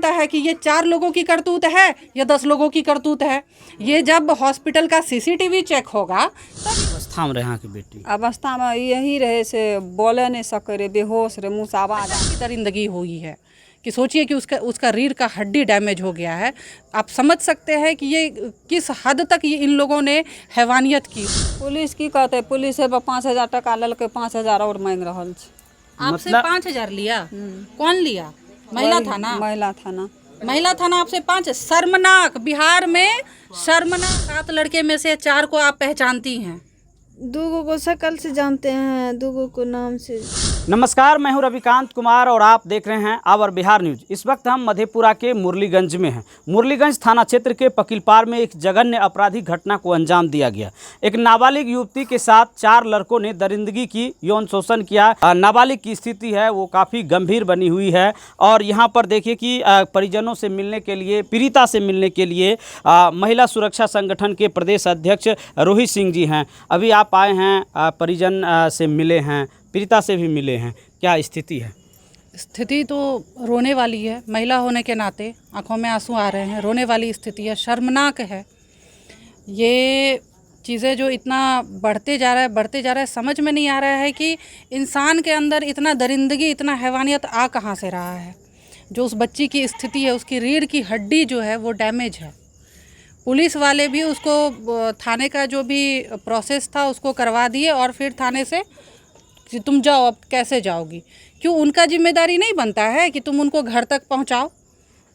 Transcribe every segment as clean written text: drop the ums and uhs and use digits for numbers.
जानता है कि ये 4 लोगों की करतूत है या 10 लोगों की करतूत है। ये जब हॉस्पिटल का सीसीटीवी चेक होगा तब अवस्था में रहा की बेटी अवस्था में यही रहे से बोले नहीं सके रे, बेहोश रे, मुँह से आवाज की दरिंदगी हुई है कि सोचिए कि उसका रीढ़ का हड्डी डैमेज हो गया है। आप समझ सकते हैं कि ये किस हद तक ये इन लोगों ने हैवानियत की। पुलिस की कहते, पुलिस 5,000 टका ललके, 5,000 और मांग रहा है। आपसे 5,000 लिया? कौन लिया? महिला थाना? महिला थाना। महिला थाना आपसे 5? शर्मनाक। बिहार में शर्मनाक। 7 लड़के में से 4 को आप पहचानती हैं। 2 को शक्ल से जानते हैं, 2 को नाम से। नमस्कार, मैं हूं रविकांत कुमार और आप देख रहे हैं आवर बिहार न्यूज। इस वक्त हम मधेपुरा के मुरलीगंज में हैं। मुरलीगंज थाना क्षेत्र के पकीलपार में एक जघन्य आपराधिक घटना को अंजाम दिया गया। एक नाबालिग युवती के साथ 4 लड़कों ने दरिंदगी की, यौन शोषण किया। नाबालिग की स्थिति है वो काफ़ी गंभीर बनी हुई है और यहाँ पर देखिए कि परिजनों से मिलने के लिए, पीड़िता से मिलने के लिए महिला सुरक्षा संगठन के प्रदेश अध्यक्ष रोहित सिंह जी हैं। अभी आप आए हैं, परिजन से मिले हैं, पीड़िता से भी मिले हैं। क्या स्थिति है? स्थिति तो रोने वाली है। महिला होने के नाते आंखों में आंसू आ रहे हैं। रोने वाली स्थिति है, शर्मनाक है। ये चीज़ें जो इतना बढ़ते जा रहा है, समझ में नहीं आ रहा है कि इंसान के अंदर इतना दरिंदगी, इतना हैवानियत आ कहाँ से रहा है। जो उस बच्ची की स्थिति है, उसकी रीढ़ की हड्डी जो है वो डैमेज है। पुलिस वाले भी उसको थाने का जो भी प्रोसेस था उसको करवा दिए और फिर थाने से कि तुम जाओ, अब कैसे जाओगी? क्यों उनका जिम्मेदारी नहीं बनता है कि तुम उनको घर तक पहुंचाओ?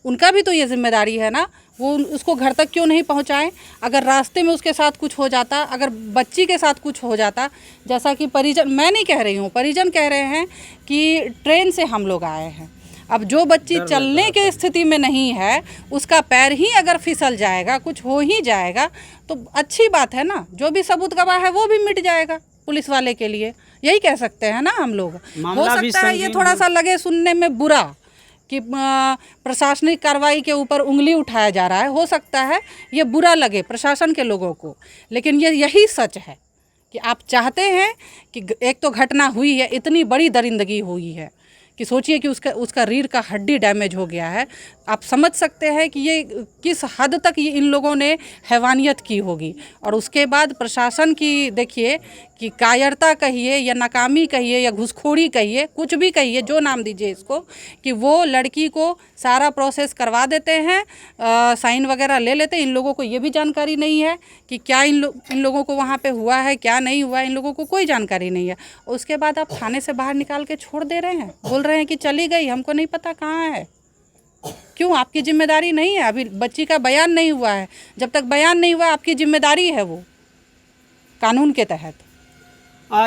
उनका भी तो ये जिम्मेदारी है ना, वो उसको घर तक क्यों नहीं पहुंचाएं? अगर रास्ते में उसके साथ कुछ हो जाता, अगर बच्ची के साथ कुछ हो जाता, जैसा कि परिजन, मैं नहीं कह रही हूँ, परिजन कह रहे हैं कि ट्रेन से हम लोग आए हैं। अब जो बच्ची चलने के स्थिति में नहीं है, उसका पैर ही अगर फिसल जाएगा, कुछ हो ही जाएगा तो अच्छी बात है ना। जो भी सबूत गवाह है वो भी मिट जाएगा पुलिस वाले के लिए, यही कह सकते हैं ना हम लोग। हो सकता है ये थोड़ा सा लगे सुनने में बुरा कि प्रशासनिक कार्रवाई के ऊपर उंगली उठाया जा रहा है, हो सकता है ये बुरा लगे प्रशासन के लोगों को, लेकिन ये यही सच है कि आप चाहते हैं कि एक तो घटना हुई है, इतनी बड़ी दरिंदगी हुई है कि सोचिए कि उसका रीढ़ का हड्डी डैमेज हो गया है। आप समझ सकते हैं कि ये किस हद तक ये इन लोगों ने हैवानियत की होगी। और उसके बाद प्रशासन की देखिए कि कायरता कहिए या नाकामी कहिए या घुसखोरी कहिए, कुछ भी कहिए, जो नाम दीजिए इसको, कि वो लड़की को सारा प्रोसेस करवा देते हैं, साइन वगैरह ले लेते हैं। इन लोगों को ये भी जानकारी नहीं है कि क्या इन लोगों को वहाँ पे हुआ है, क्या नहीं हुआ है, इन लोगों को कोई जानकारी नहीं है। उसके बाद आप थाने से बाहर निकाल के छोड़ दे रहे हैं, बोल रहे हैं कि चली गई, हमको नहीं पता कहाँ है। क्यों? आपकी जिम्मेदारी नहीं है? अभी बच्ची का बयान नहीं हुआ है, जब तक बयान नहीं हुआ आपकी जिम्मेदारी है वो कानून के तहत।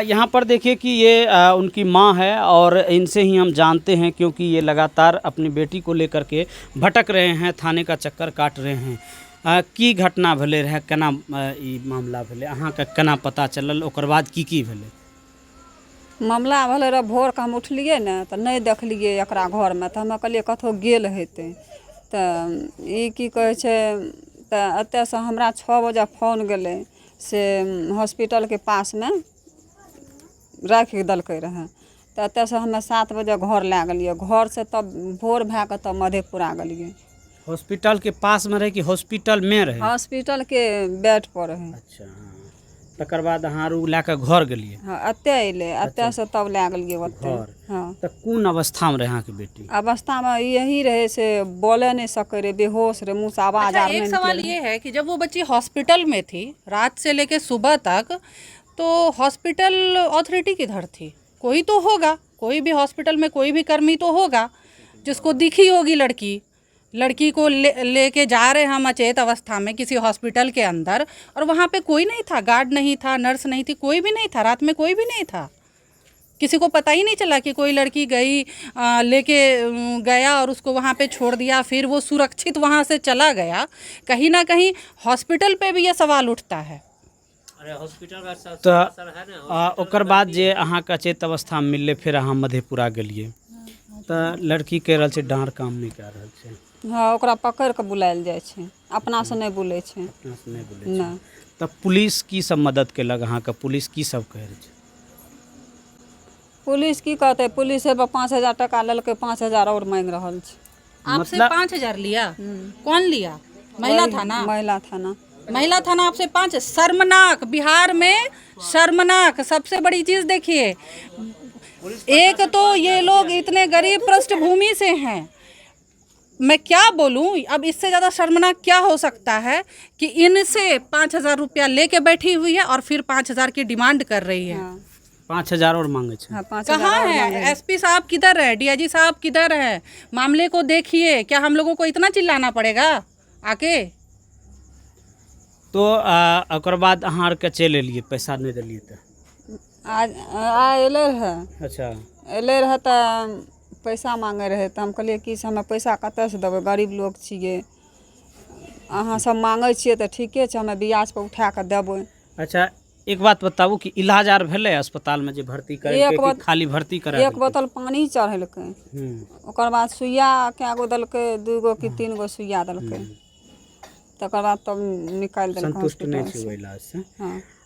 यहाँ पर देखिए कि ये उनकी माँ है और इनसे ही हम जानते हैं, क्योंकि ये लगातार अपनी बेटी को लेकर के भटक रहे हैं, थाने का चक्कर काट रहे हैं। की घटना भले रहे, केना ई मामला भले, अहाँ का केना पता चलल, ओकर बाद की भले? मामला भले रहे, भोर के हम उठलिए ने तो नहीं देखलिए एकरा घर में, तो हम कहलिए कतहु गेल हेतै। तो ई की कहै छै, तो एतऽ से हमरा 6 बजे फोन गेलै से हॉस्पिटल के पास में रख देलकै रहे। तो एतऽ से हमे 7 बजे घर लै गेलिए, घर से तब भोर भै के तब मधेपुरा गेलिए। हॉस्पिटल के पास में रहे कि हॉस्पिटल में रहे? हॉस्पिटल के बेड पर रहे। अच्छा, हाँ। तकर बाद अहाँ लैके घर गेलिए? हाँ, एतऽ अयलै, एतऽ से तब लै गेलिए ओतऽ। हाँ। तो कौन अवस्था में रहे अहाँ की बेटी? अवस्था में यही रहे से बोले नहीं सके रे, बेहोश रे, मुँह से आवाज आ रही। एक सवाल ये है कि जब वो बच्ची हॉस्पिटल में थी रात से लेके सुबह तक, तो हॉस्पिटल अथॉरिटी किधर थी? कोई तो होगा, कोई भी हॉस्पिटल में कोई भी कर्मी तो होगा जिसको दिखी होगी लड़की को लेके जा रहे हम अचेत अवस्था में किसी हॉस्पिटल के अंदर, और वहाँ पे कोई नहीं था, गार्ड नहीं था, नर्स नहीं थी, कोई भी नहीं था, रात में कोई भी नहीं था। किसी को पता ही नहीं चला कि कोई लड़की गई, लेके गया और उसको वहाँ पे छोड़ दिया, फिर वो सुरक्षित वहाँ से चला गया। कहीं ना कहीं हॉस्पिटल पे भी ये सवाल उठता है। तो ओकर बाद जे अहाँ के अचेत अवस्था में मिलले, फिर अहाँ मधेपुरा गेलिए, तो लड़की कह रहल छै डाँर काम नहीं कह रहल छै। हाँ, ओकरा पकड़ के बुलायल जाइ छै, अपना से नहीं बुलै छै। अपना से नहीं बुलै छै। तो पुलिस की सब मदद केलक अहाँ के? पुलिस की सब कह छै? पुलिस की कहते, पुलिस 5,000 टका ललके, 5,000 और मांग रहा है। आपसे मतलब 5,000 लिया? कौन लिया? महिला थाना? महिला थाना। महिला थाना आपसे 5? शर्मनाक, बिहार में शर्मनाक। सबसे बड़ी चीज देखिए, एक तो ये लोग इतने गरीब पृष्ठभूमि से हैं, मैं क्या बोलूं, अब इससे ज़्यादा शर्मनाक क्या हो सकता है कि इनसे 5,000 रुपया लेके बैठी हुई है और फिर 5,000 की डिमांड कर रही है। हाँ 5,000 और मांगे छे। हाँ 5,000 कहाँ और है मांगे हैं। एसपी साहब, किधर है डीआईजी साहब, किधर है? मामले को देखिए। क्या हम लोगों को इतना चिल्लाना पड़ेगा आके? तो ओकर बाद अहाँ आरके चलि एलियै, पैसा नहीं दिलियै तो? आज अयले है, अच्छा। अयले रहे तऽ पैसा मांगे रहे तऽ हम कहलिए कि से हमे पैसा कतऽसँ देबै, गरीब लोग छियै, अहाँ सब मांगे छियै तऽ ठीके छै, हमे ब्याज पर उठा कऽ देबै। अच्छा एक बात बताबू कि इलाज आर भेलै अस्पताल में जे भर्ती करे कि खाली भर्ती करा? एक बोतल पानी चढ़ेलकै, ओकर बाद सुइया कए गो देलकै, 2 गो कि 3 गो सुइया देलकै, तकर बाद तब निकालि देलकै संतुष्ट नहीं हॉस्पिटल थी वो से। इलाज से।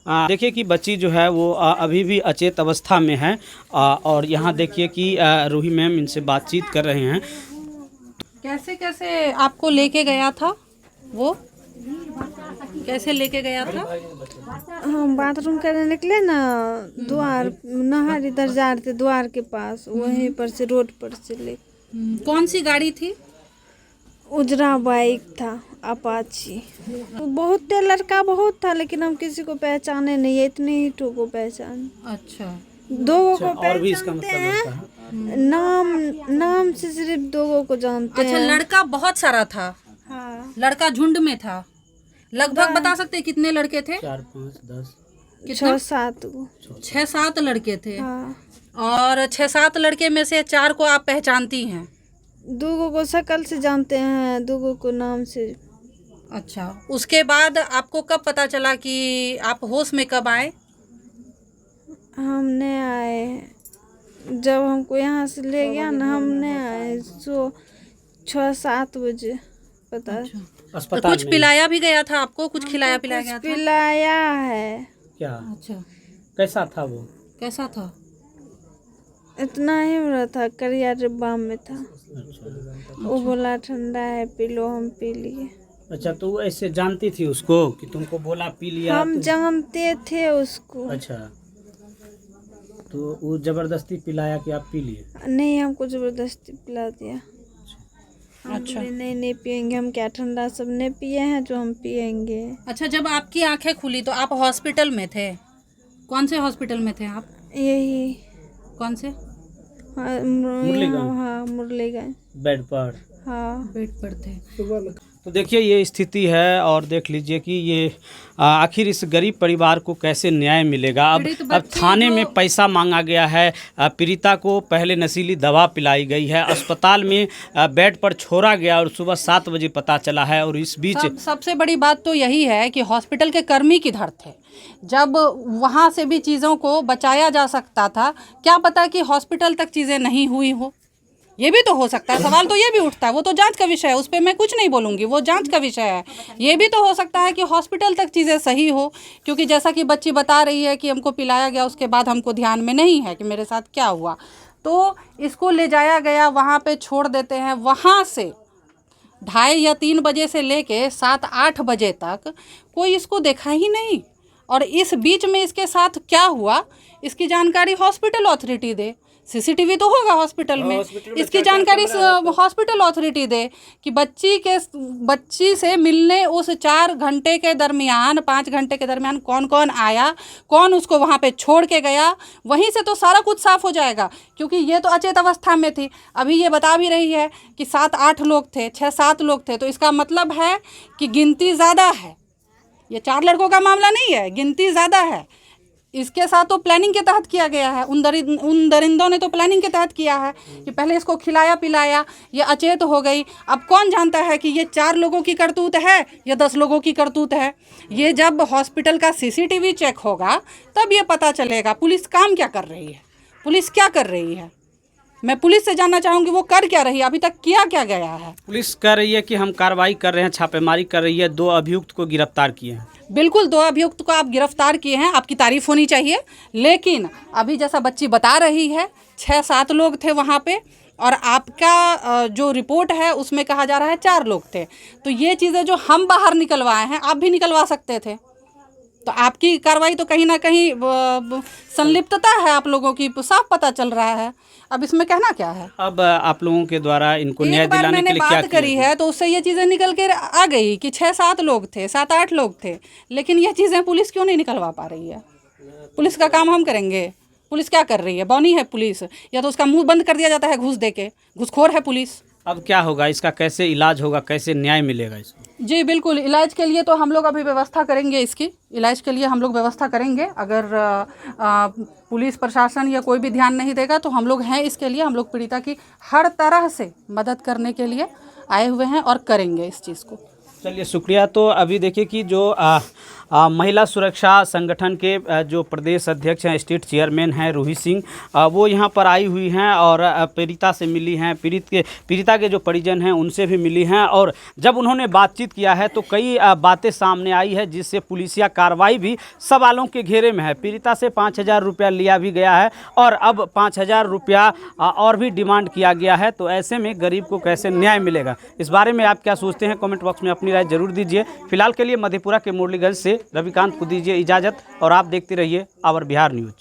हाँ देखिए कि बच्ची जो है वो अभी भी अचेत अवस्था में है, और यहाँ देखिए कि रूही मैम इनसे बातचीत कर रहे हैं। कैसे कैसे आपको लेके गया था वो? कैसे लेके गया था? हम बाथरूम करने निकले ना, द्वार नहर इधर जा रहे थे, द्वार के पास, वहीं पर से रोड पर से ले। कौन सी गाड़ी थी? उजरा बाइक था, अपाची। बहुत लड़का बहुत था, लेकिन हम किसी को पहचाने नहीं है, इतने ही ठो को पहचान। अच्छा, 2 को और भी इसका पहचानते मतलब हैं, होता है। नाम से सिर्फ 2 को जानते अच्छा, हैं। लड़का बहुत सारा था? हाँ लड़का झुंड में था? लगभग बता सकते हैं कितने लड़के थे? 4, 5, 10 कितना? 6-7 को। 6-7 लड़के थे। हाँ और 6-7 लड़के में से 4 को आप पहचानती हैं? 2 को शक्ल से जानते हैं, 2 को नाम से। अच्छा, उसके बाद आपको कब पता चला कि आप होश में कब आए? हमने आए जब हमको यहाँ से ले गया ना, हमने आए 6-7 बजे पता। तो अस्पताल कुछ में पिलाया भी गया था आपको? कुछ खिलाया पिलाया गया था? पिलाया है, क्या? अच्छा, कैसा था वो? कैसा था? इतना ही बड़ा था, करिया डिब्बा में था। वो बोला ठंडा है पी लो, हम पी लिए। अच्छा, तो वो ऐसे जानती थी उसको कि तुमको बोला पी लिया? हम जानते थे उसको। अच्छा, तो वो जबरदस्ती पिलाया कि आप पी लिए? नहीं, हमको जबरदस्ती पिला दिया। अच्छा नहीं पियेंगे हम, क्या ठंडा सब नहीं पिए हैं जो हम पियेंगे। अच्छा, जब आपकी आंखें खुली तो आप हॉस्पिटल में थे? कौन से हॉस्पिटल में थे आप? यही कौन से? मुरलीगंज? हाँ मुरलीगंज। बेड पर? हाँ बेड पर थे। तो देखिए ये स्थिति है, और देख लीजिए कि ये आखिर इस गरीब परिवार को कैसे न्याय मिलेगा। अब थाने में पैसा मांगा गया है, पीड़िता को पहले नशीली दवा पिलाई गई है, अस्पताल में बेड पर छोड़ा गया और सुबह 7 बजे पता चला है। और इस बीच सबसे बड़ी बात तो यही है कि हॉस्पिटल के कर्मी किधर थे जब वहाँ से भी चीज़ों को बचाया जा सकता था? क्या पता कि हॉस्पिटल तक चीज़ें नहीं हुई हो, ये भी तो हो सकता है। सवाल तो ये भी उठता है, वो तो जांच का विषय है, उस पर मैं कुछ नहीं बोलूँगी, वो जांच का विषय है। ये भी तो हो सकता है कि हॉस्पिटल तक चीज़ें सही हो, क्योंकि जैसा कि बच्ची बता रही है कि हमको पिलाया गया, उसके बाद हमको ध्यान में नहीं है कि मेरे साथ क्या हुआ। तो इसको ले जाया गया, वहाँ पे छोड़ देते हैं, वहाँ से 2:30 या 3 बजे से लेके 7-8 बजे तक कोई इसको देखा ही नहीं। और इस बीच में इसके साथ क्या हुआ इसकी जानकारी हॉस्पिटल अथॉरिटी दे। सीसीटीवी तो होगा हॉस्पिटल में, इसकी जानकारी हॉस्पिटल अथॉरिटी दे कि बच्ची से मिलने उस 4 घंटे के दरमियान, 5 घंटे के दरमियान कौन कौन आया, कौन उसको वहाँ पे छोड़ के गया। वहीं से तो सारा कुछ साफ हो जाएगा, क्योंकि ये तो अचेत अवस्था में थी। अभी ये बता भी रही है कि 7-8 लोग थे, 6-7 लोग थे, तो इसका मतलब है कि गिनती ज़्यादा है। ये 4 लड़कों का मामला नहीं है, गिनती ज़्यादा है। इसके साथ तो प्लानिंग के तहत किया गया है, उन दरिंदों ने तो प्लानिंग के तहत किया है कि पहले इसको खिलाया पिलाया, ये अचेत हो गई। अब कौन जानता है कि ये 4 लोगों की करतूत है या 10 लोगों की करतूत है। ये जब हॉस्पिटल का सीसीटीवी चेक होगा तब ये पता चलेगा पुलिस काम क्या कर रही है, पुलिस क्या कर रही है। मैं पुलिस से जानना चाहूँगी वो कर क्या रही है, अभी तक किया क्या गया है। पुलिस कह रही है कि हम कार्रवाई कर रहे हैं, छापेमारी कर रही है, 2 अभियुक्त को गिरफ्तार किए हैं। बिल्कुल, 2 अभियुक्त को आप गिरफ्तार किए हैं, आपकी तारीफ होनी चाहिए। लेकिन अभी जैसा बच्ची बता रही है 6-7 लोग थे वहाँ पे, और आपका जो रिपोर्ट है उसमें कहा जा रहा है 4 लोग थे। तो ये चीज़ें जो हम बाहर निकलवाए हैं आप भी निकलवा सकते थे। तो आपकी कार्रवाई तो कहीं ना कहीं संलिप्तता है आप लोगों की, साफ पता चल रहा है। अब इसमें कहना क्या है? अब आप लोगों के द्वारा इनको न्याय एक बार दिलाने के मैंने लिए क्या बात करी है तो उससे ये चीज़ें निकल के आ गई कि 6-7 लोग थे, 7-8 लोग थे, लेकिन ये चीज़ें पुलिस क्यों नहीं निकलवा पा रही है? पुलिस का काम हम करेंगे, पुलिस क्या कर रही है? बौनी है पुलिस, या तो उसका मुंह बंद कर दिया जाता है घूस दे के, घूसखोर है पुलिस। अब क्या होगा, इसका कैसे इलाज होगा, कैसे न्याय मिलेगा इसको? जी बिल्कुल, इलाज के लिए तो हम लोग अभी व्यवस्था करेंगे, इसकी इलाज के लिए हम लोग व्यवस्था करेंगे। अगर पुलिस प्रशासन या कोई भी ध्यान नहीं देगा तो हम लोग हैं इसके लिए, हम लोग पीड़िता की हर तरह से मदद करने के लिए आए हुए हैं और करेंगे इस चीज़ को। चलिए शुक्रिया। तो अभी देखिए कि जो महिला सुरक्षा संगठन के जो प्रदेश अध्यक्ष हैं, स्टेट चेयरमैन हैं रूही सिंह, वो यहाँ पर आई हुई हैं और पीड़िता से मिली हैं, पीड़िता के जो परिजन हैं उनसे भी मिली हैं। और जब उन्होंने बातचीत किया है तो कई बातें सामने आई है जिससे पुलिसिया कार्रवाई भी सवालों के घेरे में है। पीड़िता से 5,000 रुपया लिया भी गया है और अब 5,000 रुपया और भी डिमांड किया गया है। तो ऐसे में गरीब को कैसे न्याय मिलेगा, इस बारे में आप क्या सोचते हैं? कमेंट बॉक्स में अपनी राय जरूर दीजिए। फिलहाल के लिए मधेपुरा के मुरलीगंज से रविकांत को दीजिए इजाज़त और आप देखते रहिए आवर बिहार न्यूज़।